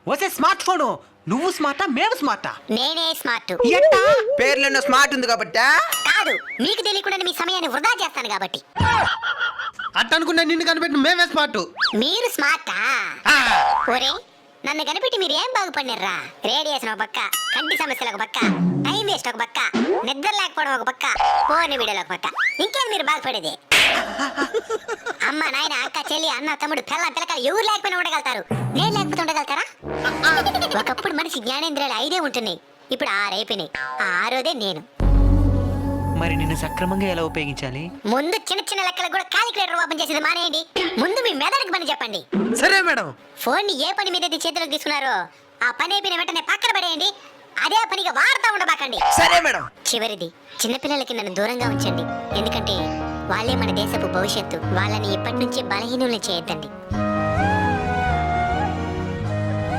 వసే smart phone నువ్వు స్మార్టా మేము స్మార్టా? నేనే స్మార్ట్. ఎట్టా? పేర్లో స్మార్ట్ ఉంది కాబట్టి. కాదు, మీకు తెలియకుండా మీ సమయాన్ని వృధా చేస్తాను కాబట్టి. అట్ట అనుకున్నా నిన్ను కనిపెట్టిన మేమే స్మార్ట్. మీరు స్మార్టా? ఒరే, నన్ను కనిపెట్టి మీరు ఏం బాగుపడినరా? రేడియేషన్ ఒక పక్క, కంటి సమస్యలు ఒక పక్క, టైం వేస్ట్ ఒక పక్క, నిద్ర లేకపోవడం ఒక పక్క, ఫోన్ వీడియోలు ఒక పక్క. ఇంకేం మీరు బాగుపడేది? అమ్మ నాయన అక్క చెల్లి అన్న తమ్ముడు పిల్లకాయలు ఎవరు లేకపోయినా ఉండగలుగుతారు, నేను లేకపోతే ఉండగలుగుతారా? ఒకప్పుడు మనిషి జ్ఞానేంద్రియాలు 5 ఉంటున్నాయి, ఇప్పుడు 6 అయిపోయినాయి. ఆ 6దే నేను. మరి నిన్ను సక్రమంగా ఎలా ఉపయోగించాలి? ముందు చిన్న చిన్న లెక్కలకు కూడా కాలిక్యులేటర్ ఓపెన్ చేసేది మానేయండి. ముందు మీ మెదడుకి పని చెప్పండి. సరే మేడం. ఫోన్ ని ఏ పని మీద చేతిలోకి తీసుకున్నారో ఆ పని అయిపోయిన వెంటనే పక్కన పడేయండి. అదే పనిగా వాడుతూ ఉండబాకండి. సరే మేడం. చివరిది, చిన్నపిల్లలకి నన్ను దూరంగా ఉంచండి. ఎందుకంటే వాళ్ళే మన దేశపు భవిష్యత్తు. వాళ్ళని ఇప్పటి నుంచే బలహీనుల్ని చేయొద్దండి.